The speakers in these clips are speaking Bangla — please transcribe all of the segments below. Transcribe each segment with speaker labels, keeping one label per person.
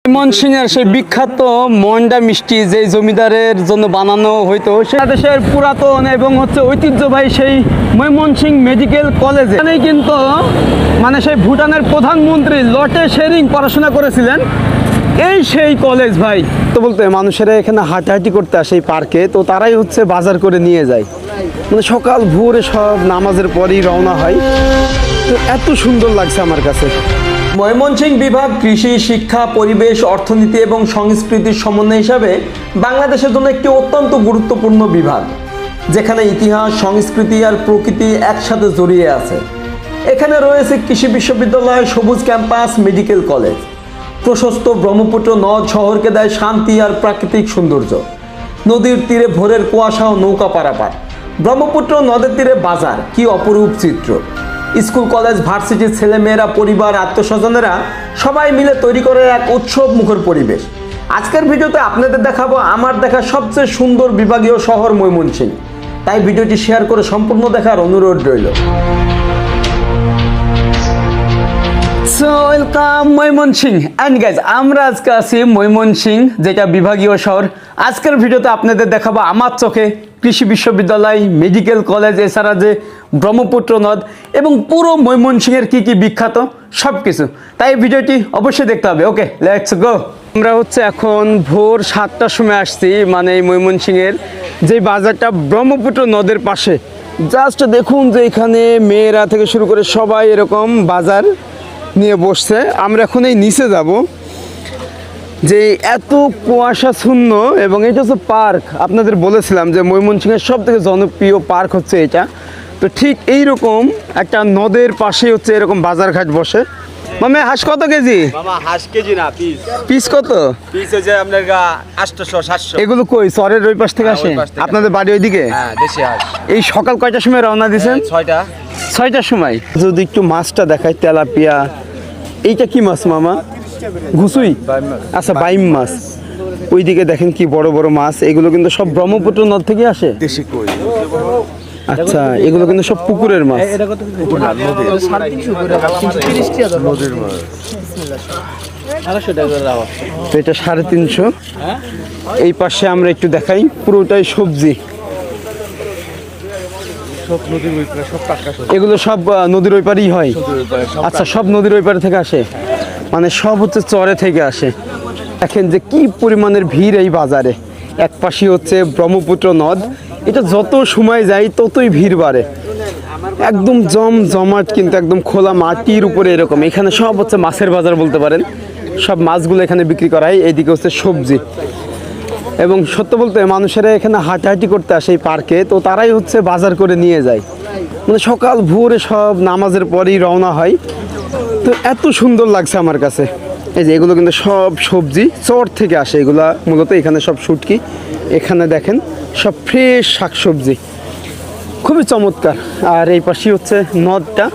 Speaker 1: ময়মনসিংহের সেই বিখ্যাত মন্ডা মিষ্টি যে জমিদারের জন্য বানানো হইতো সেটা দেশের পুরাতন এবং ঐতিহ্যবাহী সেই ময়মনসিংহ মেডিকেল কলেজে এখানেই কিন্তু সেই ভুটানের প্রধানমন্ত্রী লটে শেরিং পড়াশোনা করেছিলেন। এই সেই কলেজ ভাই তো বলতে মানুষেরা এখানে হাঁটাহাঁটি করতে আসে এই পার্কে, তো তারাই বাজার করে নিয়ে যায়। সকাল ভোরে সব নামাজের পরই রওনা হয়। তো এত সুন্দর লাগছে আমার কাছে।
Speaker 2: ময়মনসিংহ বিভাগ কৃষি, শিক্ষা, পরিবেশ, অর্থনীতি এবং সংস্কৃতির সমন্বয় হিসাবে বাংলাদেশের জন্য একটি অত্যন্ত গুরুত্বপূর্ণ বিভাগ, যেখানে ইতিহাস, সংস্কৃতি আর প্রকৃতি একসাথে জড়িয়ে আছে। এখানে রয়েছে কৃষি বিশ্ববিদ্যালয়, সবুজ ক্যাম্পাস, মেডিকেল কলেজ। প্রশস্ত ব্রহ্মপুত্র নদ শহরকে দেয় শান্তি আর প্রাকৃতিক সৌন্দর্য। নদীর তীরে ভোরের কুয়াশা ও নৌকা পারাপার। ব্রহ্মপুত্র নদের তীরে বাজার, কি অপরূপ চিত্র। স্কুল, কলেজ, ভার্সিটির ছেলেমেয়েরা, পরিবার, আত্মস্বজনেরা সবাই মিলে তৈরি করে এক উৎসব মুখর পরিবেশ। আজকের ভিডিওতে আপনাদের দেখাবো আমার দেখা সবচেয়ে সুন্দর বিভাগীয় শহর ময়মনসিংহ। তাই ভিডিওটি শেয়ার করে সম্পূর্ণ দেখার অনুরোধ রইল।
Speaker 1: ওয়েলকাম ময়মনসিংহ অ্যান্ড গাইজ, আমরা আজকে আছি ময়মনসিংহ, যেটা বিভাগীয় শহর। আজকের ভিডিওতে আপনাদের দেখাবো আমার চোখে কৃষি বিশ্ববিদ্যালয়, মেডিকেল কলেজ, এছাড়া যে ব্রহ্মপুত্র নদ এবং পুরো ময়মনসিংহের কি কি বিখ্যাত সব কিছু। তাই ভিডিওটি অবশ্যই দেখতে হবে। ওকে, লেটস গো। আমরা এখন ভোর 7টার সময় আসছি, এই ময়মনসিংহের যে বাজারটা ব্রহ্মপুত্র নদের পাশে। জাস্ট দেখুন যে এখানে মেয়েরা থেকে শুরু করে সবাই এরকম বাজার নিয়ে বসছে। আমরা এখন এই নিচে যাব, যে এত কুয়াশাশূন্য, এবং এটা হচ্ছে পার্ক। আপনাদের বলেছিলাম যে ময়মনসিংহের সব থেকে জনপ্রিয় পার্ক হচ্ছে এটা। তো ঠিক এইরকম একটা নদের পাশে এরকম বাজার ঘাট বসে। হাঁস কত কেজি?
Speaker 3: হাঁস কেজি না, পিস।
Speaker 1: পিস কত?
Speaker 3: পিস হচ্ছে আপনার 800 700।
Speaker 1: এগুলো কই চরের ওই পাশ থেকে আসে? আপনাদের বাড়ি ওইদিকে?
Speaker 3: হ্যাঁ, দেশি হাঁস।
Speaker 1: এই সকাল কয়টার সময় রওনা দিয়েছেন? 6টার সময়। যদি একটু মাছটা দেখাই, তেলাপিয়া। এইটা কি মাছ মামা? ঘুসুই? আচ্ছা, বাইম মাছ। ওইদিকে দেখেন কি বড় বড় মাছ। এগুলো কিন্তু সব ব্রহ্মপুত্র নদ থেকে আসে।
Speaker 3: দেশি কই।
Speaker 1: আচ্ছা, এগুলো কিন্তু সব পুকুরের মাছ। তো এটা 350। এই পাশে আমরা একটু দেখাই, পুরোটাই সবজি। এগুলো সব নদীর ওই পারেই হয়? আচ্ছা, সব নদীর ওই পারে থেকে আসে, সব চরে থেকে আসে। দেখেন যে কি পরিমাণের ভিড় এই বাজারে। এক পাশে ব্রহ্মপুত্র নদ, এটা যত সময় যায় ততই ভিড় বাড়ে। একদম জমাট, কিন্তু একদম খোলা মাটির উপরে এরকম। এখানে সব মাছের বাজার বলতে পারেন। সব মাছগুলো এখানে বিক্রি করা হয়। এইদিকে সবজি। এবং সত্য বলতে মানুষেরা এখানে হাঁটাহাঁটি করতে আসে এই পার্কে, তো তারাই বাজার করে নিয়ে যায়। সকাল ভোরে সব নামাজের পরই রওনা হয়। তো এত সুন্দর লাগছে আমার কাছে। এই যে এগুলো কিন্তু সব সবজি চর থেকে আসে। এগুলা মূলত এখানে সব শুটকি। এখানে দেখেন সব ফ্রেশ শাকসবজি, খুবই চমৎকার। আর এই পাশে নদটা,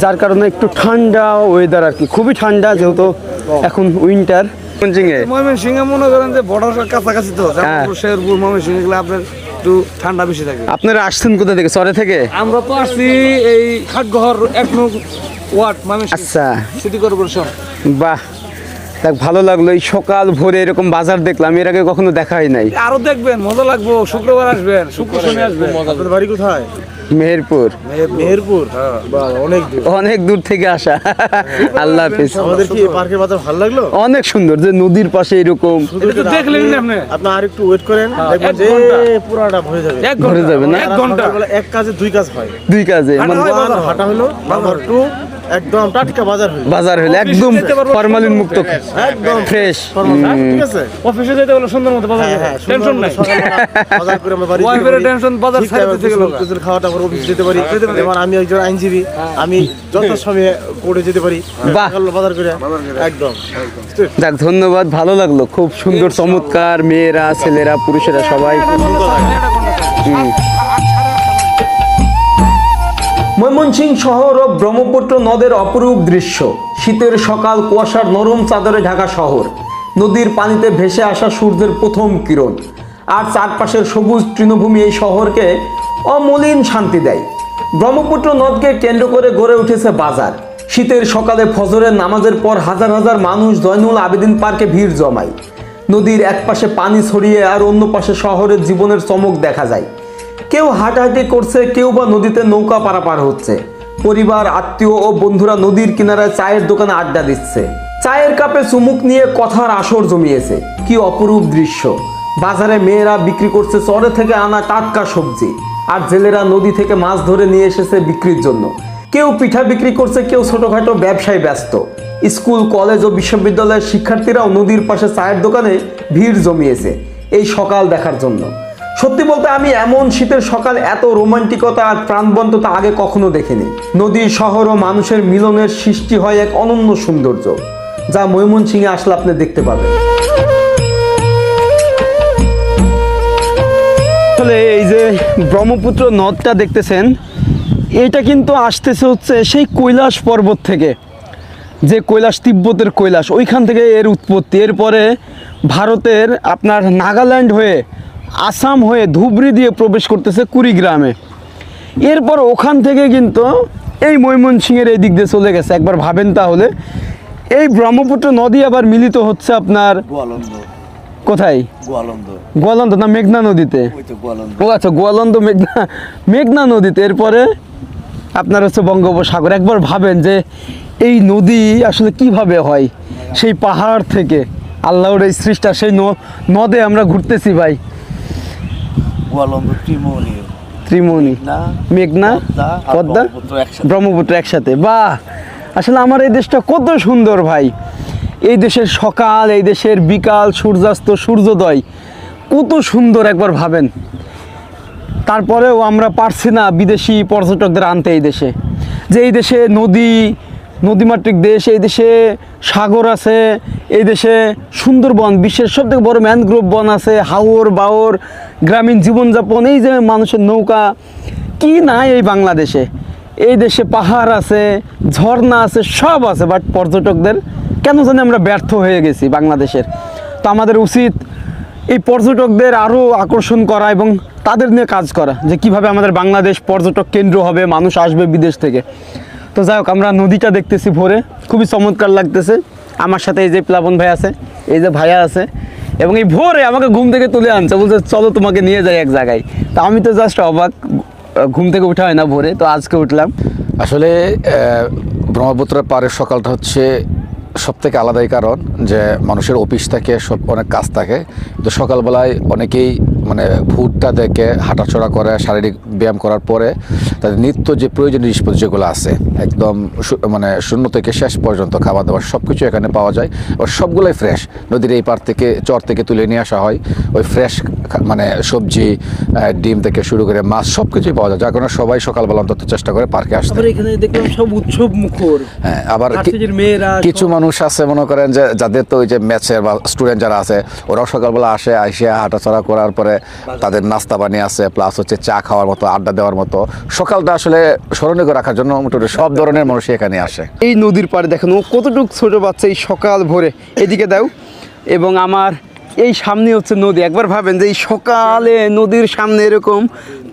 Speaker 1: যার কারণে একটু ঠান্ডা ওয়েদার আর কি, খুবই ঠান্ডা, যেহেতু এখন উইন্টার।
Speaker 4: ময়মনসিংহে মনে করেন যে বর্ডার কাছাকাছি, তো শেরপুর, ময়মনসিংহ এগুলো আপনার একটু ঠান্ডা বেশি থাকে।
Speaker 1: আপনারা আসছেন কোথা থেকে? চরে থেকে?
Speaker 4: আমরা তো আসছি এই খাটঘর 1 নং ওয়ার্ড ময়মনসিংহ।
Speaker 1: আচ্ছা,
Speaker 4: সিটি কর্পোরেশন।
Speaker 1: বাহ, দেখ ভালো লাগলো। এই সকাল ভোরে এরকম বাজার দেখলাম, এর আগে কখনো দেখা হয় নাই।
Speaker 4: আরো দেখবেন, মজা লাগবো। শুক্রবার আসবেন, শুক্র শনি আসবেন। আপনাদের বাড়ি কোথায়?
Speaker 1: মেহেরপুর।
Speaker 4: মেহেরপুর?
Speaker 1: অনেক দূর থেকে আসা। আল্লাহ হাফেজ।
Speaker 4: আমাদের কি পার্কের বাজার ভালো লাগলো?
Speaker 1: অনেক সুন্দর, যে নদীর পাশে এরকম।
Speaker 4: এটা দেখলেন না আপনি? আপনি আর একটু ওয়েট করেন, দেখবেন যে পুরাটা ভরে যাবে।
Speaker 1: ভরে যাবে না?
Speaker 4: 1 ঘন্টা। এক কাজে 2 কাজ হয়।
Speaker 1: 2 কাজে
Speaker 4: হাঁটা হলো, নাম্বার 2 একদম টাটকা বাজার হলো
Speaker 1: একদম ফরমালিন মুক্ত,
Speaker 4: একদম
Speaker 1: ফ্রেশ।
Speaker 4: ঠিক আছে। অফিসে যেতে হলো সুন্দর মতো বাজার, টেনশন নাই। বাজার করে আমরা বাড়ি ওয়াইফের টেনশন, বাজার ছাড়তে থেকে গেল। কিছু খাওয়াটা আমরা অফিসে যেতে পারি। যেমন আমি একজন আইনজীবী, আমি যত সময় কোর্টে যেতে পারি। বাজার করে একদম।
Speaker 1: যাক, ধন্যবাদ, ভালো লাগলো। খুব সুন্দর, চমৎকার। মেয়েরা, ছেলেরা, পুরুষেরা সবাই।
Speaker 2: ময়মনসিংহ শহর ও ব্রহ্মপুত্র নদের অপরূপ দৃশ্য। শীতের সকাল, কুয়াশার নরম চাদরে ঢাকা শহর, নদীর পানিতে ভেসে আসা সূর্যের প্রথম কিরণ, আর চারপাশের সবুজ তৃণভূমি এই শহরকে অমলিন শান্তি দেয়। ব্রহ্মপুত্র নদকে কেন্দ্র করে গড়ে উঠেছে বাজার, শীতের সকালে ফজরের নামাজের পর হাজার হাজার মানুষ জয়নুল আবেদিন পার্কে ভিড় জমায়। নদীর এক পাশে পানি ছড়িয়ে আর অন্য পাশে শহরের জীবনের চমক দেখা যায়। কেউ হাঁটাহাঁটি করছে, কেউ বা নদীতে নৌকা পারাপার হচ্ছে। পরিবার, আত্মীয় ও বন্ধুরা নদীর কিনারায় চায়ের দোকানে আড্ডা দিচ্ছে। চায়ের কাপে চুমুক নিয়ে কথার আসর জমিয়েছে। কি অপরূপ দৃশ্য! বাজারে মেয়েরা বিক্রি করছে চরে থেকে আনা টাটকা সবজি, আর জেলেরা নদী থেকে মাছ ধরে নিয়ে এসেছে বিক্রির জন্য। কেউ পিঠা বিক্রি করছে, কেউ ছোটখাটো ব্যবসায় ব্যস্ত। স্কুল, কলেজ ও বিশ্ববিদ্যালয়ের শিক্ষার্থীরাও নদীর পাশে চায়ের দোকানে ভিড় জমিয়েছে এই সকাল দেখার জন্য। সত্যি বলতে আমি এমন শীতের সকাল, এত রোমান্টিকতা আর প্রাণবন্ততা আগে কখনো দেখিনি। নদী, শহর ও মানুষের মিলনের সৃষ্টি হয় এক অনন্য সৌন্দর্য, যা ময়মনসিংহে আসলে আপনি দেখতে পাবেন।
Speaker 1: আসলে এই যে ব্রহ্মপুত্র নদটা দেখতেছেন, এটা কিন্তু আসতেছে হচ্ছে সেই কৈলাস পর্বত থেকে, যে কৈলাস, তিব্বতের কৈলাস, ওইখান থেকে এর উৎপত্তি। এরপরে ভারতের আপনার নাগাল্যান্ড হয়ে, আসাম হয়ে, ধুবড়ি দিয়ে প্রবেশ করতেছে কুড়িগ্রামে। এরপর ওখান থেকে কিন্তু এই ময়মনসিংহের এই দিক দিয়ে চলে গেছে। একবার ভাবেন তাহলে, এই ব্রহ্মপুত্র নদী আবার মিলিত হচ্ছে আপনার কোথায়? গোয়ালন্দ না মেঘনা নদীতে? ও আচ্ছা, গোয়ালন্দ মেঘনা নদীতে। এরপরে আপনার হচ্ছে বঙ্গোপসাগর। একবার ভাবেন যে এই নদী আসলে কিভাবে হয়, সেই পাহাড় থেকে আল্লাহর এই সৃষ্টা, সেই নদে আমরা ঘুরতেছি ভাই। ত্রিমোহনী, মেঘনা, পদ্মা, ব্রহ্মপুত্র একসাথে। বাহ! আসলে আমার এই দেশটা কত সুন্দর ভাই। এই দেশের সকাল, এই দেশের বিকাল, সূর্যাস্ত, সূর্যোদয় কত সুন্দর একবার ভাবেন। তারপরেও আমরা পারছি না বিদেশি পর্যটকদের আনতে এই দেশে। যে এই দেশে নদীমাতৃক দেশ, এই দেশে সাগর আছে, এই দেশে সুন্দরবন, বিশ্বের সবথেকে বড় ম্যানগ্রোভ বন আছে, হাওর বাওর, গ্রামীণ জীবনযাপন, এই যে মানুষের নৌকা, কি নাই এই বাংলাদেশে? এই দেশে পাহাড় আছে, ঝর্ণা আছে, সব আছে, বাট পর্যটকদের কেন জানি আমরা ব্যর্থ হয়ে গেছি বাংলাদেশের। তো আমাদের উচিত এই পর্যটকদের আরও আকর্ষণ করা এবং তাদের নিয়ে কাজ করা, যে কিভাবে আমাদের বাংলাদেশ পর্যটক কেন্দ্র হবে, মানুষ আসবে বিদেশ থেকে। তো যাই হোক, আমরা নদীটা দেখতেছি ভোরে, খুবই চমৎকার লাগতেছে। আমার সাথে এই যে প্লাবন ভাই আছে, এই যে ভাইয়া আছে, এবং এই ভোরে আমাকে ঘুম থেকে তুলে আনছে, বলছে চলো তোমাকে নিয়ে যাই এক জায়গায়। তো আমি তো জাস্ট অবাক, ঘুম থেকে উঠা হয় না ভোরে, তো আজকে উঠলাম।
Speaker 5: আসলে ব্রহ্মপুত্রের পাড়ের সকালটা হচ্ছে সব থেকে আলাদাই, কারণ যে মানুষের অফিস থাকে, সব অনেক কাজ থাকে। তো সকালবেলায় অনেকেই মানে ভোরটা দেখে হাঁটাচড়া করে, শারীরিক ব্যায়াম করার পরে তাদের নিত্য যে প্রয়োজনীয় জিনিসপত্র যেগুলো আছে, একদম মানে শূন্য থেকে শেষ পর্যন্ত খাবার দাবার সব কিছু এখানে পাওয়া যায়। আর সবগুলোই ফ্রেশ, নদীর এই পার থেকে, চর থেকে তুলে নিয়ে আসা হয়। ওই ফ্রেশ মানে সবজি, ডিম থেকে শুরু করে মাছ, সব কিছুই পাওয়া যায়, যার কারণে সবাই সকালবেলা অন্তত চেষ্টা করে পার্কে আসতে।
Speaker 1: এখানে দেখলাম সব উৎসব মুখর।
Speaker 5: হ্যাঁ, আবার
Speaker 1: মেয়েরা,
Speaker 5: কিছু মানুষ আছে মনে করেন যে যাদের তো ওই যে ম্যাচের বা স্টুডেন্ট যারা আছে, ওরাও সকালবেলা আসে হাঁটাচড়া করার পরে তাদের নাস্তা পানি আছে, প্লাস হচ্ছে চা খাওয়ার মতো, আড্ডা দেওয়ার মতো। সকালটা আসলে স্মরণীয় করে রাখার জন্য মোটামুটি সব ধরনের মানুষ এখানে আসে।
Speaker 1: এই নদীর পাড়ে দেখেন ও কতটুকু ছোট বাচ্চা, এই সকাল ভোরে এদিকে দাও, এবং আমার এই সামনে হচ্ছে নদী। একবার ভাবেন যে এই সকালে নদীর সামনে এরকম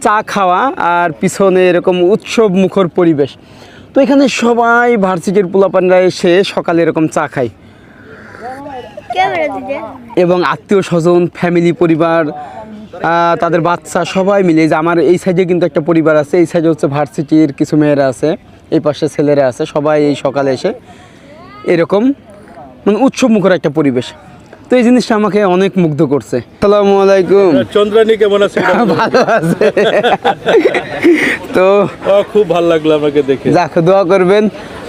Speaker 1: চা খাওয়া, আর পিছনে এরকম উৎসব মুখর পরিবেশ। তো এখানে সবাই ভার্সিটির পোলাপানরা এসে সকালে এরকম চা খায়, এবং আত্মীয় স্বজন, ফ্যামিলি, পরিবার, তাদের বাচ্চা সবাই মিলে। যে আমার এই সাইডে কিন্তু একটা পরিবার আছে, এই সাইডে হচ্ছে ভার্সিটির কিছু মেয়েরা আছে, এই পাশে ছেলেরা আছে, সবাই এই সকালে এসে এরকম মানে উৎসব মুখর একটা পরিবেশ। তো এই জিনিসটা আমাকে অনেক মুগ্ধ করছে। আসসালামু আলাইকুম।
Speaker 6: চন্দ্রানী কেমন আছে?
Speaker 1: ভালো আছে। তো
Speaker 6: খুব ভালো লাগলো আমাকে দেখে।
Speaker 1: যাক, দোয়া করবেন।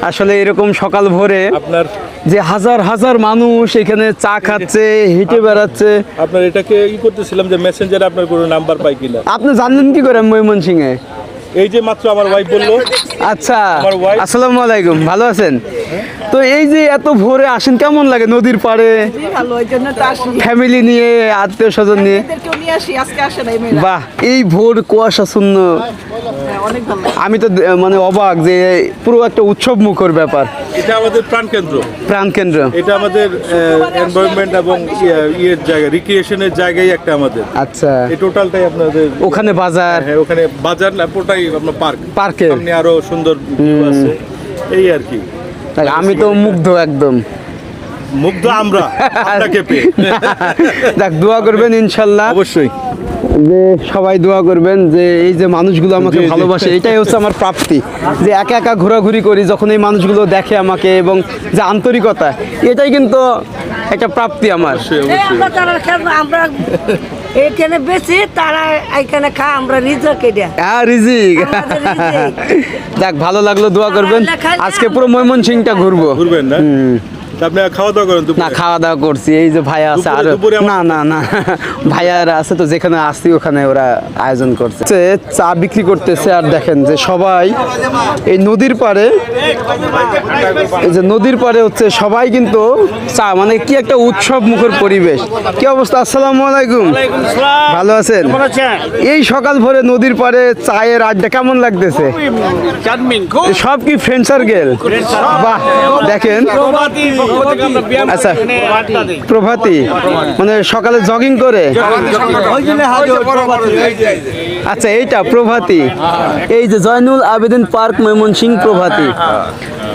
Speaker 1: আসলে এরকম সকাল ভোরে
Speaker 6: আপনার
Speaker 1: যে হাজার হাজার মানুষ এখানে চা খাচ্ছে, হেঁটে বেড়াচ্ছে।
Speaker 6: আপনার এটাকে করতেছিলাম যে মেসেঞ্জারে আপনার কোনো নাম্বার পাই কিনা।
Speaker 1: আপনি জানলেন কি করে ময়মনসিংহে?
Speaker 6: এই যে মাত্র আমার ওয়াইফ বললো।
Speaker 1: আচ্ছা,
Speaker 6: আমার wife-
Speaker 1: আসসালামু আলাইকুম, ভালো আছেন? তো এই যে এত ভোরে আসেন, কেমন লাগে নদীর পাড়ে
Speaker 7: ভালো, ওই জন্য তো আসি।
Speaker 1: ফ্যামিলি নিয়ে, আত্মীয় স্বজন নিয়ে?
Speaker 7: এদেরকেও নিয়ে আসি, আজকে আসে নাই মেয়েরা।
Speaker 1: বাহ, এই ভোর কুয়াশা শূন্য,
Speaker 7: হ্যাঁ, অনেক ভালো।
Speaker 1: আমি তো মানে অবাক যে পুরো একটা উৎসব মুখর ব্যাপার।
Speaker 6: এটা আমাদের প্রাণকেন্দ্র,
Speaker 1: প্রাণকেন্দ্র।
Speaker 6: এটা আমাদের এনভায়রনমেন্ট এবং ইয়ের জায়গা, রিক্রিয়েশনের জায়গায় একটা আমাদের।
Speaker 1: আচ্ছা,
Speaker 6: এই টোটালটাই আপনাদের
Speaker 1: ওখানে বাজার,
Speaker 6: হ্যাঁ, ওখানে বাজার না, পুরোটাই আপনার পার্ক।
Speaker 1: পার্কে
Speaker 6: সামনে আরো সুন্দর view আছে, এই আর কি।
Speaker 1: দেখ, আমি তো মুগ্ধ একদম।
Speaker 6: মুগ্ধ আমরা আপনাকে পেয়ে।
Speaker 1: দেখ, দোয়া করবেন ইনশাল্লাহ,
Speaker 6: অবশ্যই
Speaker 1: যে সবাই দোয়া করবেন যে এই যে মানুষগুলো আমাকে
Speaker 6: জি, জি।
Speaker 1: ভালোবাসে, এটাই হচ্ছে আমার প্রাপ্তি। যে একা একা ঘোরাঘুরি করি, যখন এই মানুষগুলো দেখে আমাকে এবং যে আন্তরিকতা, এটাই কিন্তু একটা প্রাপ্তি আমার।
Speaker 8: আমরা এখানে বেশি, তারা এখানে খায়, আমরা রিজক এটা।
Speaker 1: হ্যাঁ, রিজিক।
Speaker 8: আমাদের রিজিক।
Speaker 1: দেখ, ভালো লাগলো, দোয়া করবেন। আজকে পুরো ময়মনসিংহটা ঘুরবো।
Speaker 6: ঘুরবেন না? তা আপনি খাওয়া দাওয়া করেন
Speaker 1: না, খাওয়া দাওয়া করছি, এই যে ভাইয়া আছে আর
Speaker 6: দুপুরে
Speaker 1: না না না ভাইয়ারা আছে তো, যেখানে আসছি ওখানে ওরা আয়োজন করছে। চা বিক্রি করতেছে, আর দেখেন যে সবাই এই নদীর পাড়ে, এই যে নদীর পাড়ে হচ্ছে সবাই কিন্তু চা, মানে কি একটা উৎসব মুখর পরিবেশ। কি অবস্থা? আসসালামু আলাইকুম। ভালো আছেন? এই সকাল ভোরে নদীর পাড়ে চায়ের আড্ডা কেমন লাগতেছে? সব কি ফ্রেন্ড সার্কেল? বাহ, দেখেন। আচ্ছা, প্রভাতী মানে সকালে জগিং করে। আচ্ছা, এইটা প্রভাতী, এই যে জয়নুল আবেদিন পার্ক ময়মনসিংহ প্রভাতী।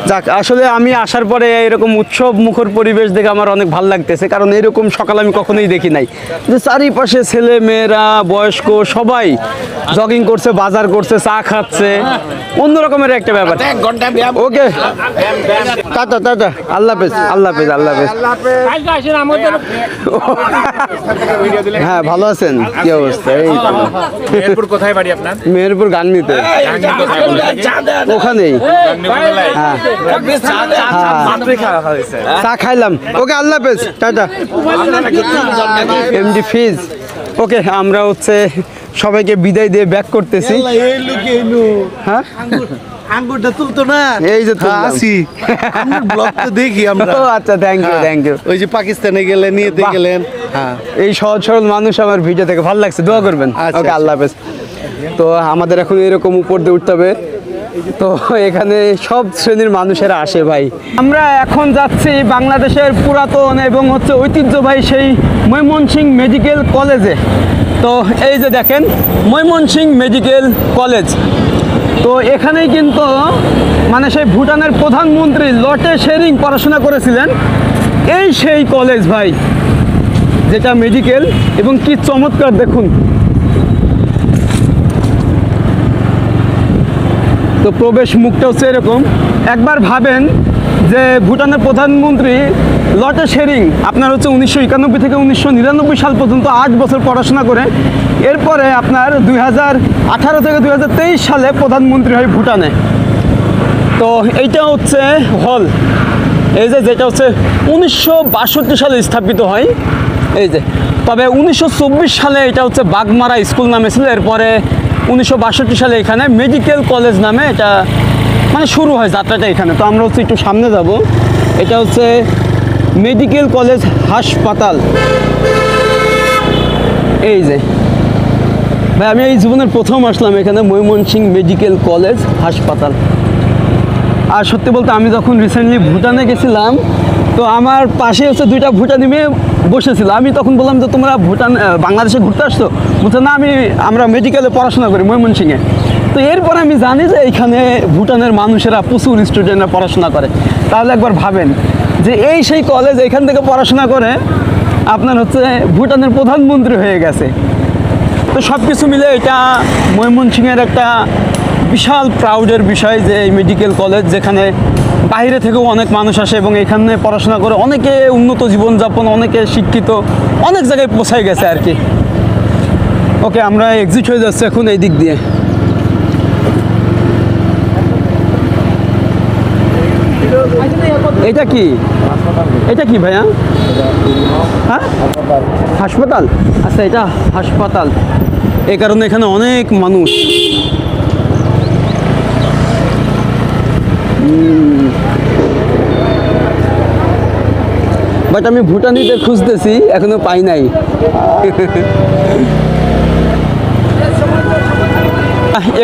Speaker 1: যাক, আসলে আমি আসার পরে এরকম উৎসব মুখর পরিবেশ দেখে আমার অনেক ভালো লাগতেছে, কারণ এরকম সকাল আমি কখনোই দেখি নাই। যে চারিপাশে ছেলে মেয়েরা, বয়স্ক সবাই জগিং করছে, বাজার করছে, চা খাচ্ছে, অন্য রকমের একটা ব্যাপার। ওকে, টাটা টাটা, আল্লাহ হাফেজ, আল্লাহ হাফেজ, আল্লাহ হাফেজ। হ্যাঁ, ভালো আছেন? কি অবস্থা? এই তো।
Speaker 3: মেহেরপুর কোথায় বাড়ি আপনার?
Speaker 1: মেহেরপুর গাংনীতে, ওখানেই। হ্যাঁ, চা খাইলাম। ওকে, আল্লাহ হাফেজ, টাটা। এমডি ফিজ। ওকে, আমরা হচ্ছে সবাইকে বিদায় দিয়ে ব্যাক করতেছি। হ্যাঁ,
Speaker 4: আঙ্গুরটা তুলতো না,
Speaker 1: এই যে তুললাম।
Speaker 4: আসি ব্লগ তো দেখি আমরা।
Speaker 1: ও আচ্ছা, থ্যাংক ইউ, থ্যাংক ইউ।
Speaker 4: ওই যে পাকিস্তানে গেলেন, নিয়েতে
Speaker 1: বাহ।
Speaker 4: গেলেন। হ্যাঁ,
Speaker 1: এই সহজ সরল মানুষ আমার ভিডিও থেকে ভালো লাগছে, দোয়া করবেন।
Speaker 4: আচ্ছা,
Speaker 1: ওকে, আল্লাহ হাফেজ। তো আমাদের এখন এরকম উপর দিয়ে উঠতে হবে, তো এখানে সব শ্রেণীর মানুষেরা আসে ভাই। আমরা এখন যাচ্ছি বাংলাদেশের পুরাতন এবং হচ্ছে ঐতিহ্যবাহী সেই ময়মনসিংহ মেডিকেল কলেজে। তো এই যে দেখেন, ময়মনসিংহ মেডিকেল কলেজ। তো এখানেই কিন্তু মানে সেই ভুটানের প্রধানমন্ত্রী লটে শেরিং পড়াশোনা করেছিলেন। এই সেই কলেজ ভাই, যেটা মেডিকেল, এবং কি চমৎকার দেখুন। তো প্রবেশ মুখটা হচ্ছে এরকম। একবার ভাবেন যে ভুটানের প্রধানমন্ত্রী লটে শেরিং আপনার হচ্ছে 1991 থেকে 1999 সাল পর্যন্ত 8 বছর পড়াশোনা করে এরপরে আপনার 2018 থেকে 2023 সালে প্রধানমন্ত্রী হয় ভুটানে। তো এইটা হচ্ছে হল, এই যে যেটা হচ্ছে 1962 সালে স্থাপিত হয়। এই যে, তবে 1924 সালে এটা হচ্ছে বাগমারা স্কুল নামে ছিল। এরপরে 1962 সালে এখানে মেডিকেল কলেজ নামে এটা মানে শুরু হয় যাত্রাটা এখানে। তো আমরা হচ্ছে একটু সামনে যাব। এটা হচ্ছে মেডিকেল কলেজ হাসপাতাল। এই যে ভাই, আমি এই জীবনের প্রথম আসলাম এখানে, ময়মনসিংহ মেডিকেল কলেজ হাসপাতাল। আর সত্যি বলতে আমি যখন রিসেন্টলি ভুটানে গেছিলাম, তো আমার পাশে হচ্ছে দুইটা ভুটানি মেয়ে বসেছিল। আমি তখন বললাম যে তোমরা বাংলাদেশে ঘুরতে আসছো? বলছে না, আমরা মেডিকেলে পড়াশোনা করি ময়মনসিংহে। তো এরপর আমি জানি যে এইখানে ভুটানের মানুষেরা প্রচুর স্টুডেন্টরা পড়াশোনা করে। তাহলে একবার ভাবেন যে এই সেই কলেজ, এখান থেকে পড়াশোনা করে আপনার হচ্ছে ভুটানের প্রধানমন্ত্রী হয়ে গেছে। তো সব কিছু মিলে এটা ময়মনসিংহের একটা বিশাল প্রাউডের বিষয় যে এই মেডিকেল কলেজ, যেখানে বাইরে থেকেও অনেক মানুষ আসে এবং এখানে পড়াশোনা করে অনেকে উন্নত জীবনযাপন, অনেকে শিক্ষিত, অনেক জায়গায় পৌঁছায় গেছে আর কি। ওকে, আমরা এক্সিট হয়ে যাচ্ছি এখন এই দিক দিয়ে। এটা কি, এটা কি ভাইয়া? হ্যাঁ, হাসপাতাল। আচ্ছা, এটা হাসপাতাল, এই কারণে এখানে অনেক মানুষ। বাট আমি ভুটানিতে খুঁজতেছি, এখনো পাই নাই।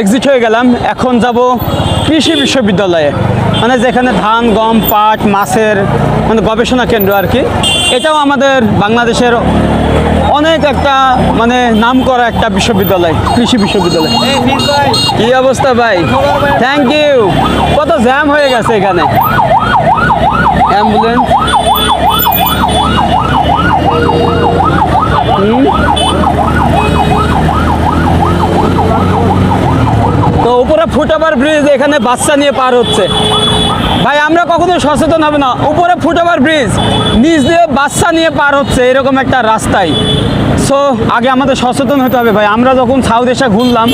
Speaker 1: এক্সিট হয়ে গেলাম। এখন যাব কৃষি বিশ্ববিদ্যালয়ে, মানে যেখানে ধান, গম, পাট, মাছের মানে গবেষণা কেন্দ্র আর কি। এটাও আমাদের বাংলাদেশের অনেক একটা মানে নাম করা একটা বিশ্ববিদ্যালয়, কৃষি বিশ্ববিদ্যালয়। কি অবস্থা ভাই? Thank you. কত জ্যাম হয়ে গেছে এখানে। অ্যাম্বুলেন্স। তো উপরে ফুটওভার ব্রিজ, এখানে বাচ্চা নিয়ে পার হচ্ছে। ভাই আমরা কখনো সচেতন হবে না, উপরে ফুটওভার ব্রিজ, নিচ দিয়ে বাচ্চা নিয়ে পার হচ্ছে এরকম একটা রাস্তায়। সো আগে আমাদের সচেতন হতে হবে ভাই। আমরা যখন সাউথ এশিয়া ঘুরলাম,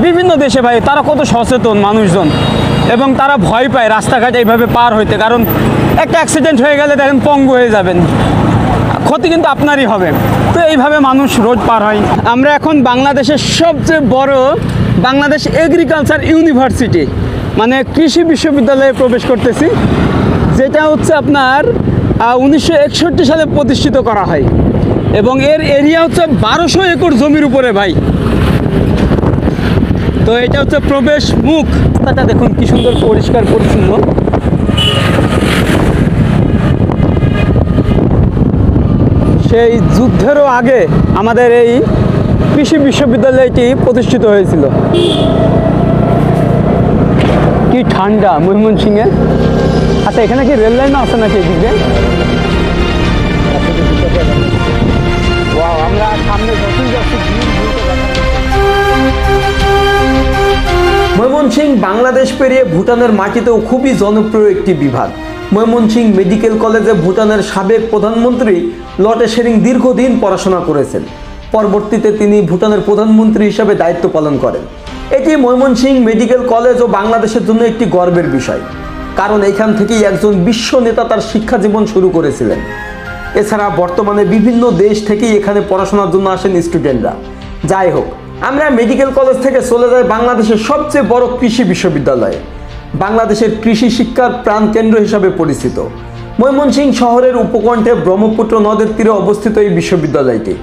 Speaker 1: বিভিন্ন দেশে ভাই তারা কত সচেতন মানুষজন, এবং তারা ভয় পায় রাস্তাঘাটে এইভাবে পার হইতে, কারণ একটা অ্যাক্সিডেন্ট হয়ে গেলে দেখেন পঙ্গু হয়ে যাবেন, ক্ষতি কিন্তু আপনারই হবে। তো এইভাবে মানুষ রোড পার হয়। আমরা এখন বাংলাদেশের সবচেয়ে বড় বাংলাদেশ এগ্রিকালচার ইউনিভার্সিটি মানে কৃষি বিশ্ববিদ্যালয়ে প্রবেশ করতেছি, যেটা হচ্ছে আপনার 1961 সালে প্রতিষ্ঠিত করা হয়, এবং এর এরিয়া হচ্ছে 1200 একর জমির উপরে ভাই। তো এটা হচ্ছে প্রবেশ মুখ। রাস্তাটা দেখুন কি সুন্দর পরিষ্কার পরিচ্ছন্ন। সেই যুদ্ধেরও আগে আমাদের এই কৃষি বিশ্ববিদ্যালয়টি প্রতিষ্ঠিত হয়েছিল। কি ঠান্ডা ময়মনসিংহে। আচ্ছা এখানে কি রেল লাইন আছে নাকি এদিকে? আমরা সামনে যতই যাচ্ছি
Speaker 2: ময়মনসিংহ বাংলাদেশ পেরিয়ে ভুটানের মাটিতেও খুবই জনপ্রিয় একটি বিভাগ। ময়মনসিংহ মেডিকেল কলেজে ভুটানের সাবেক প্রধানমন্ত্রী লটে শেরিং দীর্ঘদিন পড়াশোনা করেছেন। পরবর্তীতে তিনি ভুটানের প্রধানমন্ত্রী হিসাবে দায়িত্ব পালন করেন। এটি ময়মনসিংহ মেডিকেল কলেজ ও বাংলাদেশের জন্য একটি গর্বের বিষয়, কারণ এখান থেকেই একজন বিশ্ব নেতা তার শিক্ষা জীবন শুরু করেছিলেন। এছাড়া বর্তমানে বিভিন্ন দেশ থেকেই এখানে পড়াশোনার জন্য আসেন স্টুডেন্টরা। যাই হোক, আমরা মেডিকেল কলেজ থেকে চলে যাই বাংলাদেশের সবচেয়ে বড় কৃষি বিশ্ববিদ্যালয়ে। বাংলাদেশের কৃষি শিক্ষার প্রাণকেন্দ্র হিসাবে পরিচিত ময়মনসিংহ শহরের উপকণ্ঠে ব্রহ্মপুত্র নদের তীরে অবস্থিত এই বিশ্ববিদ্যালয়টি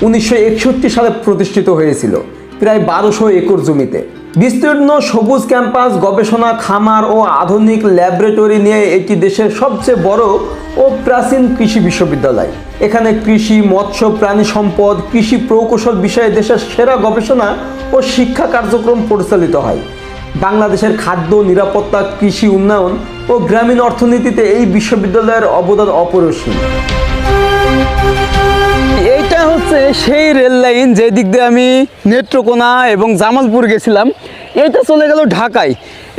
Speaker 2: 1961 সালে প্রতিষ্ঠিত হয়েছিল প্রায় 1200 একর জমিতে। বিস্তীর্ণ সবুজ ক্যাম্পাস, গবেষণা খামার ও আধুনিক ল্যাবরেটরি নিয়ে এটি দেশের সবচেয়ে বড় ও প্রাচীন কৃষি বিশ্ববিদ্যালয়। এখানে কৃষি, মৎস্য, প্রাণী সম্পদ, কৃষি প্রকৌশল বিষয়ে দেশের সেরা গবেষণা ও শিক্ষা কার্যক্রম পরিচালিত হয়। বাংলাদেশের খাদ্য নিরাপত্তা, কৃষি উন্নয়ন ও গ্রামীণ অর্থনীতিতে এই বিশ্ববিদ্যালয়ের অবদান অপরিসীম।
Speaker 1: এইটা হচ্ছে সেই রেল লাইন যে দিক দিয়ে আমি নেত্রকোনা এবং জামালপুর গেছিলাম। এইটা চলে গেল ঢাকায়,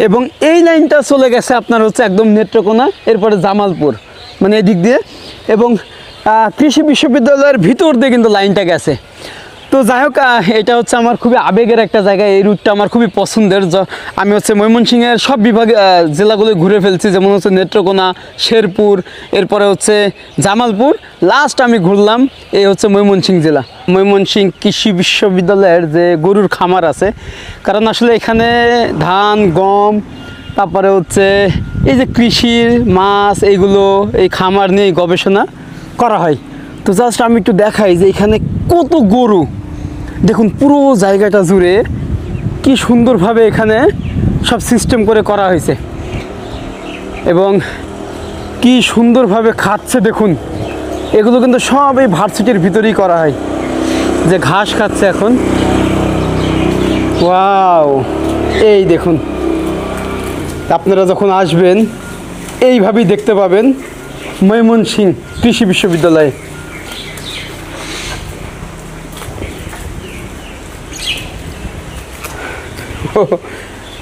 Speaker 1: এবং এই লাইনটা চলে গেছে আপনার হচ্ছে একদম নেত্রকোনা, এরপরে জামালপুর, মানে এদিক দিয়ে। এবং কৃষি বিশ্ববিদ্যালয়ের ভিতর দিয়ে কিন্তু লাইনটা গেছে। তো যাই হোক, এটা হচ্ছে আমার খুবই আবেগের একটা জায়গা। এই রুটটা আমার খুবই পছন্দের। আমি হচ্ছে ময়মনসিংহের সব বিভাগে জেলাগুলো ঘুরে ফেলছি, যেমন হচ্ছে নেত্রকোনা, শেরপুর, এরপরে হচ্ছে জামালপুর, লাস্ট আমি ঘুরলাম এই হচ্ছে ময়মনসিংহ জেলা। ময়মনসিংহ কৃষি বিশ্ববিদ্যালয়ের যে গরুর খামার আছে, কারণ আসলে এখানে ধান, গম, তারপরে হচ্ছে এই যে কৃষির মাছ, এইগুলো এই খামার নিয়ে গবেষণা করা হয়। তো জাস্ট আমি একটু দেখাই যে এখানে কত গরু, দেখুন পুরো জায়গাটা জুড়ে কি সুন্দরভাবে এখানে সব সিস্টেম করে করা হয়েছে, এবং কি সুন্দরভাবে খাচ্ছে দেখুন। এগুলো কিন্তু সব এই ভার্সিটির ভিতরেই করা হয়, যে ঘাস খাচ্ছে এখন। ওয়াও, এই দেখুন, আপনারা যখন আসবেন এইভাবেই দেখতে পাবেন ময়মনসিংহ কৃষি বিশ্ববিদ্যালয়ে।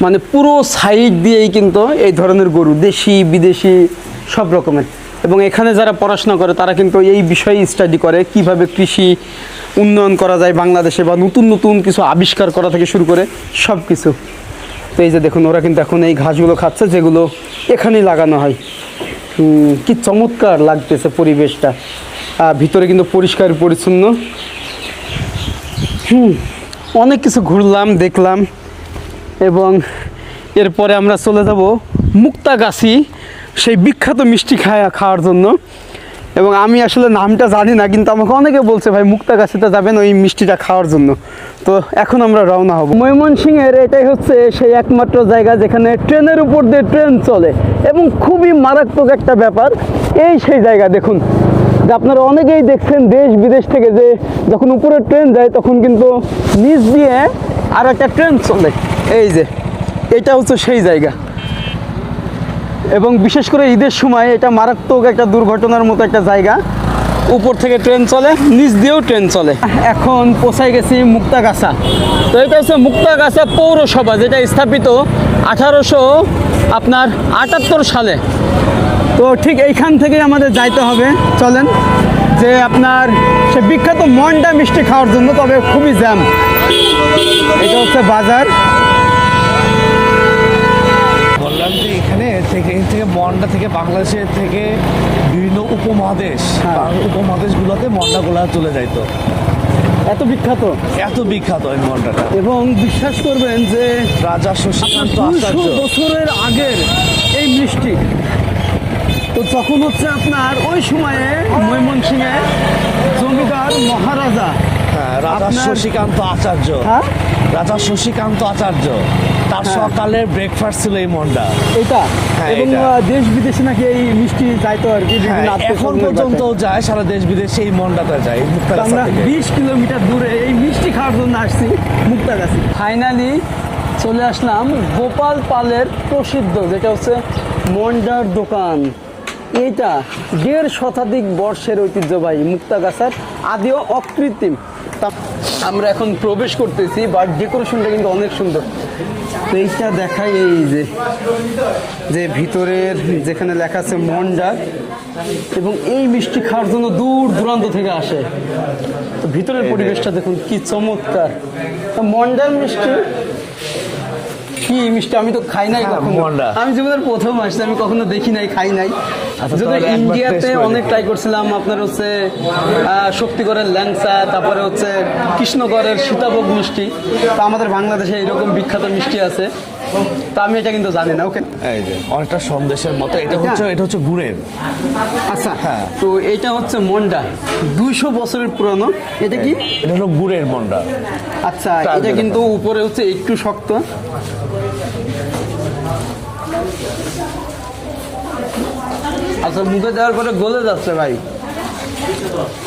Speaker 1: মানে পুরো সাইড দিয়েই কিন্তু এই ধরনের গরু, দেশি বিদেশি সব রকমের। এবং এখানে যারা পড়াশোনা করে তারা কিন্তু এই বিষয়ে স্টাডি করে, কিভাবে কৃষি উন্নয়ন করা যায় বাংলাদেশে, বা নতুন নতুন কিছু আবিষ্কার করা থেকে শুরু করে সব কিছু। তো এই যে দেখুন, ওরা কিন্তু এখন এই ঘাসগুলো খাচ্ছে, যেগুলো এখানেই লাগানো হয়। কি চমৎকার লাগতেছে পরিবেশটা। ভিতরে কিন্তু পরিষ্কার পরিচ্ছন্ন। অনেক কিছু ঘুরলাম, দেখলাম, এবং এরপরে আমরা চলে যাব মুক্তাগাছি, সেই বিখ্যাত মিষ্টি খাওয়ার জন্য। এবং আমি আসলে নামটা জানি না, কিন্তু আমাকে অনেকে বলছে ভাই মুক্তাগাছিতে যাবেন ওই মিষ্টিটা খাওয়ার জন্য। তো এখন আমরা রওনা হব। ময়মনসিংহের এটাই হচ্ছে সেই একমাত্র জায়গা যেখানে ট্রেনের উপর দিয়ে ট্রেন চলে, এবং খুবই মারাত্মক একটা ব্যাপার। এই সেই জায়গা দেখুন, যে আপনারা অনেকেই দেখছেন দেশ বিদেশ থেকে যে যখন উপরে ট্রেন যায় তখন কিন্তু নিচ দিয়ে আর একটা ট্রেন চলে। এই যে এটা হচ্ছে সেই জায়গা। এবং বিশেষ করে ঈদের সময় এটা মারাত্মক একটা দুর্ঘটনার মতো একটা জায়গা। উপর থেকে ট্রেন চলে, নিচ দিয়েও ট্রেন চলে। এখন পৌঁছায় গেছি মুক্তাগাছা। তো এটা হচ্ছে মুক্তাগাছা পৌরসভা, যেটা স্থাপিত 1878 সালে। তো ঠিক এইখান থেকেই আমাদের যাইতে হবে, চলেন। যে আপনার সে বিখ্যাত মন্ডা মিষ্টি খাওয়ার জন্য, তবে খুবই জ্যাম। এটা হচ্ছে বাজার।
Speaker 9: বললাম যে এখানে থেকে মন্ডা থেকে বাংলাদেশের থেকে বিভিন্ন উপমহাদেশগুলোতে মন্ডাগুলা চলে যাইতো।
Speaker 1: এত বিখ্যাত,
Speaker 9: এত বিখ্যাত এই মন্ডাটা।
Speaker 1: এবং বিশ্বাস করবেন যে
Speaker 9: রাজা শশীকান্ত
Speaker 1: 200
Speaker 9: আচার্য
Speaker 1: বছরের আগের এই মিষ্টি। তো তখন হচ্ছে আপনার ওই সময়ে ময়মনসিংহে জমিদার মহারাজা,
Speaker 9: হ্যাঁ, রাজা
Speaker 1: আপনার-
Speaker 9: শশীকান্ত আচার্য,
Speaker 1: হ্যাঁ
Speaker 9: রাজা শশীকান্ত আচার্য তার সকালের ব্রেকফাস্ট ছিল এই মন্ডা।
Speaker 1: এটা,
Speaker 9: হ্যাঁ,
Speaker 1: এবং
Speaker 9: এটা।
Speaker 1: দেশ বিদেশে নাকি এই মিষ্টি যাইতো আর কি, বিভিন্ন
Speaker 9: হ্যাঁ,
Speaker 1: আত্মীয়
Speaker 9: এখন
Speaker 1: স্বজনের
Speaker 9: পর্যন্ত
Speaker 1: বাসায়।
Speaker 9: যায়, সারা দেশ বিদেশে এই মন্ডাটা যায়
Speaker 1: তো
Speaker 9: মুক্তাগাছা
Speaker 1: আমরা
Speaker 9: থেকে।
Speaker 1: 20 কিলোমিটার দূরে এই মিষ্টি খাওয়ার জন্য আসছি মুক্তাগাছি। ফাইনালি চলে আসলাম গোপাল পালের প্রসিদ্ধ, যেটা হচ্ছে মন্ডার দোকান। এইটা 1.5 শতাধিক বর্ষের ঐতিহ্যবাহী মুক্তাগাছার আদিও অকৃত্রিম। আমরা এখন প্রবেশ করতেছি, বাট ডেকোরেশনটা কিন্তু অনেক সুন্দর। তো এইটা দেখাই, এই যে ভিতরের যেখানে লেখা আছে মন্ডা, এবং এই মিষ্টি খাওয়ার জন্য দূর দূরান্ত থেকে আসে। তো ভিতরের পরিবেশটা দেখুন কি চমৎকার। তো মন্ডার মিষ্টি কি মিষ্টি, আমি তো খাই নাই কখনো।
Speaker 9: মন্ডা।
Speaker 1: আমি জীবনের প্রথম আসছি, আমি কখনো দেখি নাই, খাই নাই।
Speaker 9: আচ্ছা,
Speaker 1: যদি
Speaker 9: তাহলে একবার
Speaker 1: ইন্ডিয়াতে
Speaker 9: taste করে
Speaker 1: অনেক
Speaker 9: দেখি।
Speaker 1: ট্রাই করছিলাম, আপনার হচ্ছে শক্তিগড়ের ল্যাংচা, তারপরে হচ্ছে কৃষ্ণগড়ের সীতাভোগ মিষ্টি। তো আমাদের বাংলাদেশে এরকম বিখ্যাত মিষ্টি আছে, তো আমি এটা কিন্তু জানি না। ওকে,
Speaker 9: এই যে অনেকটা সন্দেশের মতো, এটা হচ্ছে গুড়ের।
Speaker 1: আচ্ছা।
Speaker 9: হ্যাঁ।
Speaker 1: তো এটা হচ্ছে মন্ডা, 200 বছরের পুরানো। এটা কি?
Speaker 9: এটা হলো গুড়ের মন্ডা।
Speaker 1: আচ্ছা,
Speaker 9: তার
Speaker 1: এটা
Speaker 9: জন্য।
Speaker 1: কিন্তু উপরে হচ্ছে একটু শক্ত। আচ্ছা, মুখে দেওয়ার পরে গলে যাচ্ছে ভাই,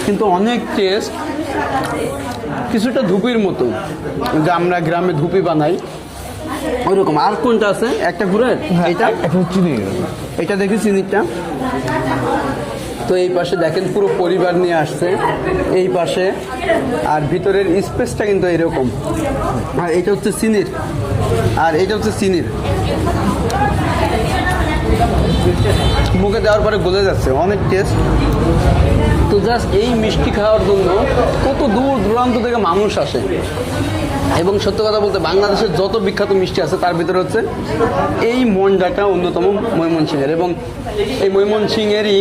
Speaker 1: কিন্তু অনেক টেস্ট। কিছুটা ধুপির মতো, যে আমরা গ্রামে ধুপি বানাই ওইরকম। আর কোনটা আছে? একটা গুড়ের, এটা
Speaker 9: এখন চিনি
Speaker 1: এটা দেখি চিনিটা। তো এই পাশে দেখেন পুরো পরিবার নিয়ে আসছে এই পাশে, আর ভিতরের স্পেসটা কিন্তু এরকম। আর এটা হচ্ছে চিনির, আর এটা হচ্ছে চিনির। মুখে দেওয়ার পরে গলে যাচ্ছে, অনেক টেস্ট। তো জাস্ট এই মিষ্টি খাওয়ার জন্য কত দূর দূরান্ত থেকে মানুষ আসে। এবং সত্য কথা বলতে বাংলাদেশের যত বিখ্যাত মিষ্টি আছে তার ভিতরে হচ্ছে এই মন্ডাটা অন্যতম ময়মনসিংহের। এবং এই ময়মনসিংহেরই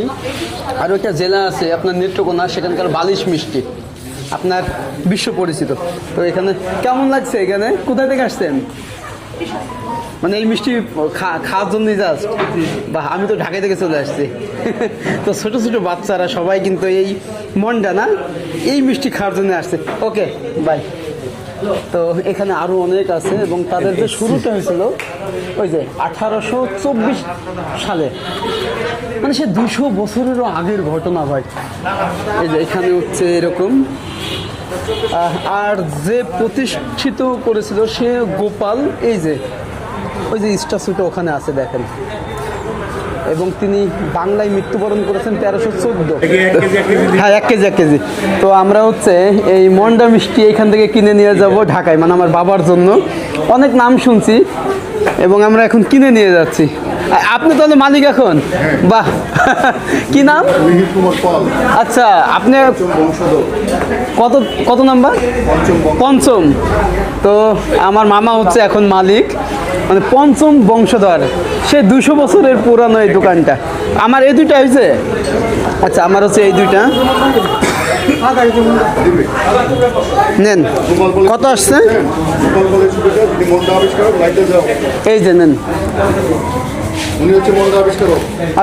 Speaker 1: আরও একটা জেলা আছে আপনার নেত্রকোনা, সেখানকার বালিশ মিষ্টি আপনার বিশ্ব পরিচিত। তো এখানে কেমন লাগছে? এখানে কোথা থেকে আসছেন? মানে এই মিষ্টি খাওয়ার জন্যই জাস্ট? বা আমি তো ঢাকা থেকে চলে আসছি। তো ছোট ছোট বাচ্চারা সবাই কিন্তু এই মন্ডা না, এই মিষ্টি খাওয়ার জন্য আসছে। ওকে, বাই। তো এখানে আরো অনেক আছে, এবং তাদের যে শুরুটা হয়েছিল ওই যে 1824 সালে, মানে সে 200 বছরেরও আগের ঘটনা ভাই। এই যে এখানে হচ্ছে এরকম। আর যে প্রতিষ্ঠিত করেছিল সে গোপাল, এই যে ওই যে স্ট্যাচুটা ওখানে আছে দেখেন। এবং তিনি বাংলায় মৃত্যুবরণ করেছেন 1314। হ্যাঁ, 1 কেজি 1 কেজি। তো আমরা হচ্ছে এই মন্ডা মিষ্টি এখান থেকে কিনে নিয়ে যাব ঢাকায়, মানে আমার বাবার জন্য। অনেক নাম শুনছি এবং আমরা এখন কিনে নিয়ে যাচ্ছি। আপনি তাহলে মালিক এখন? বাহ, কি নাম? আচ্ছা, আপনি কত কত নাম্বার? পঞ্চম। তো আমার মামা হচ্ছে এখন মালিক, মানে পঞ্চম বংশধর। সে 200 বছরের পুরানো এই দোকানটা। আমার এই দুইটা হয়েছে। আচ্ছা, আমার হচ্ছে এই দুইটা। নেন, কত আসছে? এই যে নেন।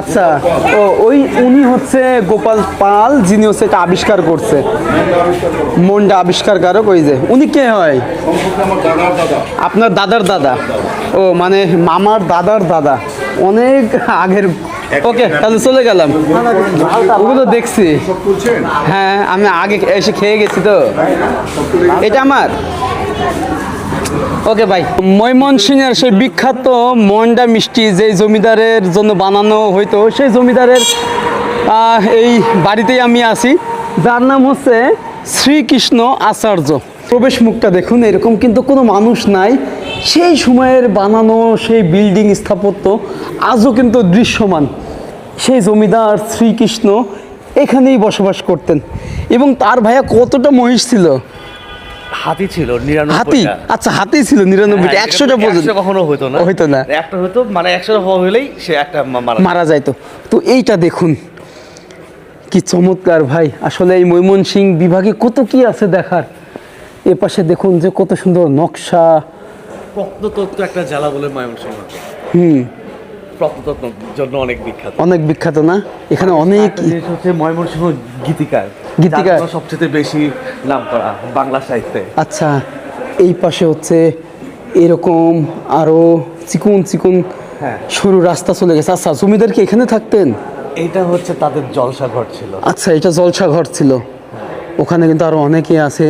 Speaker 1: আচ্ছা, ও উনি হচ্ছে গোপাল পাল, যিনি হচ্ছে এটা আবিষ্কার করছে, মন্ডা আবিষ্কারকারক। ওই যে উনি কে হয়? আপনার দাদার দাদা। ও মানে মামার দাদার দাদা, অনেক আগের। ওকে, তাহলে চলে গেলাম। ওগুলো দেখছি, হ্যাঁ আমি আগে এসে খেয়ে গেছি। তো এটা আমার ওকে ভাই, ময়মনসিংহের সেই বিখ্যাত মন্ডা মিষ্টি যে জমিদারের জন্য বানানো হইতো, সেই জমিদারের এই বাড়িতেই আমি আছি, যার নাম হচ্ছে শ্রীকৃষ্ণ আচার্য। প্রবেশ মুখটা দেখুন, এরকম কিন্তু কোনো মানুষ নাই। সেই সময়ের বানানো সেই বিল্ডিং স্থাপত্য আজও কিন্তু দৃশ্যমান। সেই জমিদার শ্রীকৃষ্ণ এখানেই বসবাস করতেন। এবং তার ভাইয়া কতটা মহিষ ছিল?
Speaker 9: হাতি ছিল
Speaker 1: হাতি, আচ্ছা হাতি ছিল 99টা, 100টা পর্যন্ত
Speaker 9: কখনো হতো না,
Speaker 1: হইতো না,
Speaker 9: একটা হতো মানে 100 হলেই সে একটা
Speaker 1: মারা যাইতো। তো এইটা দেখুন কি চমৎকার ভাই, আসলে এই ময়মনসিংহ বিভাগে কত কি আছে দেখার। এ পাশে দেখুন যে কত সুন্দর নকশা।
Speaker 9: প্রত্নতত্ত্ব একটা জেলা বলে ময়মনসিংহ প্রত্নতত্ত্বের জন্য অনেক বিখ্যাত,
Speaker 1: অনেক বিখ্যাত না? এখানে অনেক
Speaker 9: হচ্ছে ময়মনসিংহ গীতিকার,
Speaker 1: গীতিকার
Speaker 9: সবচেয়ে বেশি নাম করা বাংলা সাহিত্যে।
Speaker 1: আচ্ছা, এই পাশে হচ্ছে এরকম আরো চিকুন চিকুন সরু রাস্তা চলে গেছে। আচ্ছা, জমিদার কি এখানে থাকতেন?
Speaker 9: এটা হচ্ছে তাদের জলসাঘর ছিল।
Speaker 1: আচ্ছা, এটা জলসাঘর ছিল। ওখানে কিন্তু আরো অনেকে আছে।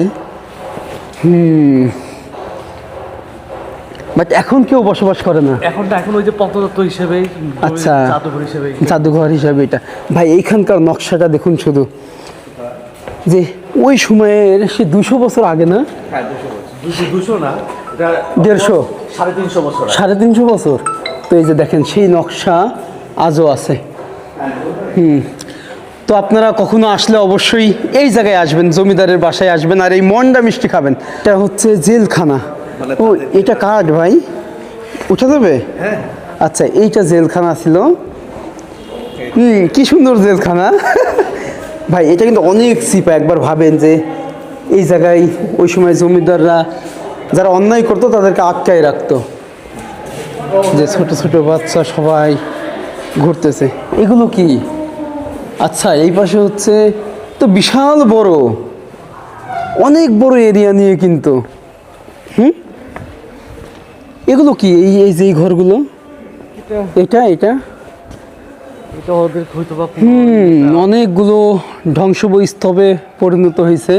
Speaker 1: বাট এখন কেউ বসবাস করে না।
Speaker 9: এখন ওই যে প্রত্নতত্ত্ব হিসেবে,
Speaker 1: আচ্ছা,
Speaker 9: জাদুঘর হিসেবে,
Speaker 1: জাদুঘর হিসাবে এটা। ভাই এইখানকার নকশাটা দেখুন শুধু, যে ওই সময়ের সে 200 বছর আগে না?
Speaker 9: হ্যাঁ 200 না,
Speaker 1: 150,
Speaker 9: 350 বছর,
Speaker 1: 350 বছর। তো এই যে দেখেন সেই নকশা আজও আছে। তো আপনারা কখনো আসলে অবশ্যই এই জায়গায় আসবেন, জমিদারের বাসায় আসবেন আর এই মন্ডা মিষ্টি খাবেন। এটা হচ্ছে জেলখানা। ও এটা কাঠ ভাই, উঠে যাবে?
Speaker 9: হ্যাঁ।
Speaker 1: আচ্ছা, এইটা জেলখানা ছিল। কি সুন্দর জেলখানা। ভাই এটা কিন্তু অনেক সিপা। একবার ভাবেন যে এই জায়গায় ওই সময় জমিদাররা যারা অন্যায় করতো তাদেরকে আটকায় রাখতো, যে ছোট ছোট বাচ্চা সবাই ঘুরতেছে। এগুলো কি? আচ্ছা, এই পাশে হচ্ছে তো বিশাল বড়, অনেক বড় এরিয়া নিয়ে কিন্তু। এগুলো কি? এই যে এই ঘরগুলো, এটা এটা
Speaker 9: এটা ওদের হয়তো বা
Speaker 1: অনেকগুলো ধ্বংসস্তূপে পরিণত হয়েছে।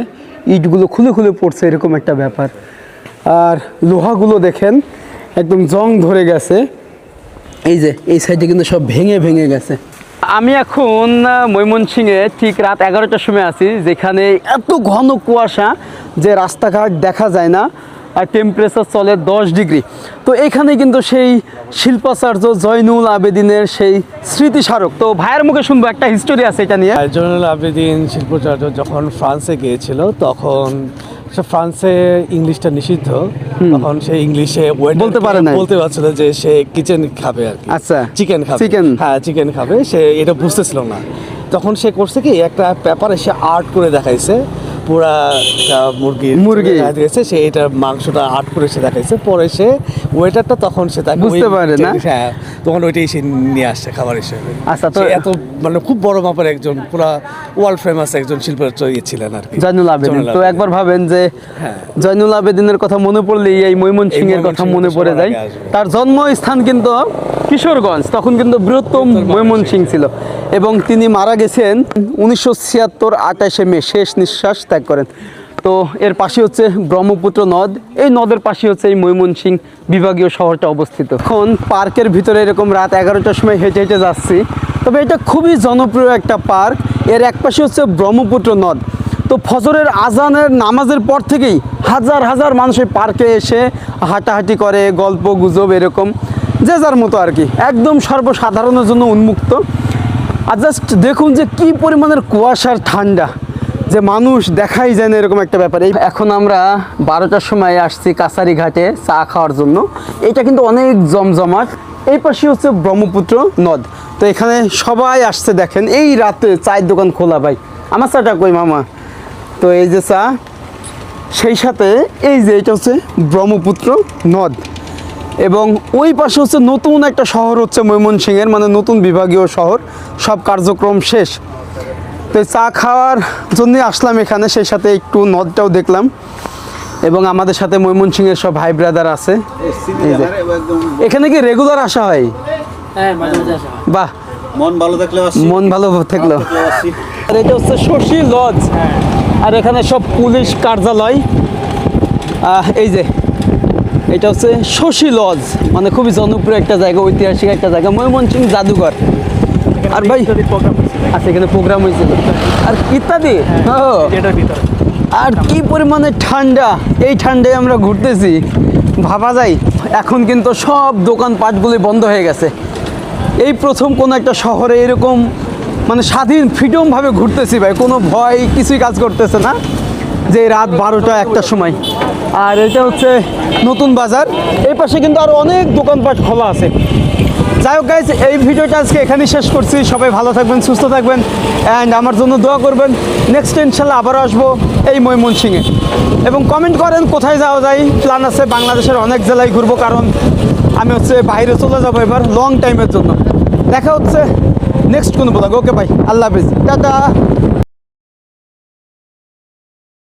Speaker 1: ইটগুলো খুলে খুলে পড়ছে, এরকম একটা ব্যাপার। আর লোহাগুলো দেখেন একদম জং ধরে গেছে। এই যে এই সাইডে কিন্তু সব ভেঙে ভেঙে গেছে। আমি এখন ময়মনসিংহে ঠিক রাত 11টার সময় আছি, যেখানে এত ঘন কুয়াশা যে রাস্তাঘাট দেখা যায় না, আর টেম্পারেচার চলে 10 ডিগ্রি। তো এখানে কিন্তু সেই শিল্পাচার্য জয়নুল আবেদিনের সেই স্মৃতিস্মারক। তো ভাইয়ের মুখে শুনবো, একটা হিস্টোরি আছে এটা নিয়ে।
Speaker 10: জয়নুল আবেদিন শিল্পাচার্য যখন ফ্রান্সে গিয়েছিল, তখন ফ্রান্সে ইংলিশটা নিষিদ্ধ, তখন সে ইংলিশে
Speaker 1: বলতে পারে না,
Speaker 10: বলতে পারছিল যে সে কিচেন খাবে আর কি।
Speaker 1: আচ্ছা,
Speaker 10: চিকেন খাবে, হ্যাঁ চিকেন খাবে, সে এটা বুঝতেছিল না। তখন সে করছে কি, একটা পেপারে সে আর্ট করে দেখাইছে, পুরা মুরগি দিয়েছে, সে এটা মাংসটা আর্ট করে সে দেখাইছে। পরে সে ওয়েটারটা তখন সে তাকে
Speaker 1: বুঝতে পারে না,
Speaker 10: হ্যাঁ তখন ওইটাই সে নিয়ে আসছে খাবার হিসেবে।
Speaker 1: আচ্ছা, তো
Speaker 10: এত মানে খুব বড় মাপের একজন, পুরা ওয়ার্ল্ড ফেমাস একজন শিল্পাচার্য ছিলেন আর কি,
Speaker 1: জয়নুল আবেদিন। তো একবার ভাবেন যে জয়নুল আবেদিনের কথা মনে পড়লেই এই ময়মনসিংহের কথা মনে পড়ে যায়। তার জন্মস্থান কিন্তু কিশোরগঞ্জ, তখন কিন্তু বৃহত্তম ময়মনসিংহ ছিল। এবং তিনি মারা গেছেন 1976 28শে মে, শেষ নিঃশ্বাস ত্যাগ করেন। তো এর পাশে হচ্ছে ব্রহ্মপুত্র নদ, এই নদের পাশে হচ্ছে এই ময়মনসিংহ বিভাগীয় শহরটা অবস্থিত। এখন পার্কের ভিতরে এরকম রাত 11টার সময় হেঁটে হেঁটে যাচ্ছি। তবে এটা খুবই জনপ্রিয় একটা পার্ক। এর এক পাশে হচ্ছে ব্রহ্মপুত্র নদ। তো ফজরের আজানের নামাজের পর থেকেই হাজার হাজার মানুষ এই পার্কে এসে হাঁটাহাঁটি করে, গল্প গুজব এরকম যে যার মতো আর কি, একদম সর্বসাধারণের জন্য উন্মুক্ত। আর জাস্ট দেখুন যে কি পরিমাণের কুয়াশার ঠান্ডা, যে মানুষ দেখাই যায় না এরকম একটা ব্যাপার। এখন আমরা 12টার সময় আসছি কাছারি ঘাটে চা খাওয়ার জন্য। এটা কিন্তু অনেক জমজমাট। এই পাশে হচ্ছে ব্রহ্মপুত্র নদ। তো এখানে সবাই আসছে, দেখেন এই রাতে চায়ের দোকান খোলা। ভাই আমার চাটা কই মামা? তো এই যে চা, সেই সাথে এই যে এটা হচ্ছে ব্রহ্মপুত্র নদ। এবং ওই পাশে হচ্ছে নতুন একটা শহর হচ্ছে ময়মনসিংহের, মানে নতুন বিভাগীয় শহর, সব কার্যক্রম শেষ। তো চা খাওয়ার জন্য আসলাম এখানে, সেই সাথে একটু নদটাও দেখলাম। এবং আমাদের সাথে ময়মনসিংহের সব ভাই ব্রাদার আছে। এখানে কি রেগুলার আসা হয়? বাহ,
Speaker 6: মন ভালো থাকলে
Speaker 1: মন ভালো থাকলো। আর এটা হচ্ছে শশী লজ, আর এখানে সব পুলিশ কার্যালয়। এই যে এটা হচ্ছে শশী লজ, মানে খুবই জনপ্রিয় একটা জায়গা, ঐতিহাসিক একটা জায়গা, ময়মনসিংহ জাদুঘর। আর ভাই আচ্ছা, এখানে প্রোগ্রাম হয়েছিল আর ইত্যাদি। ও, আর কি পরিমাণে ঠান্ডা, এই ঠান্ডায় আমরা ঘুরতেছি, ভাবা যায়। এখন কিন্তু সব দোকানপাটগুলি বন্ধ হয়ে গেছে। এই প্রথম কোনো একটা শহরে এরকম মানে স্বাধীন ফ্রিডমভাবে ঘুরতেছি ভাই, কোনো ভয় কিছুই কাজ করতেছে না, যে রাত 12টা 1টার সময়। আর এটা হচ্ছে নতুন বাজার, এই পাশে কিন্তু আরও অনেক দোকানপাট খোলা আছে। যাই হোক গাইজ, এই ভিডিওটা আজকে এখানেই শেষ করছি। সবাই ভালো থাকবেন, সুস্থ থাকবেন, অ্যান্ড আমার জন্য দোয়া করবেন। নেক্সট ইনশাল্লাহ আবারও আসবো এই ময়মনসিংহে, এবং কমেন্ট করেন কোথায় যাওয়া যায়। প্ল্যান আছে বাংলাদেশের অনেক জেলায় ঘুরবো, কারণ আমি হচ্ছে বাইরে চলে যাবো এবার লং টাইমের জন্য। দেখা হচ্ছে নেক্সট কোনো ব্লগ। ওকে ভাই, আল্লাহ হাফিজ, টাটা।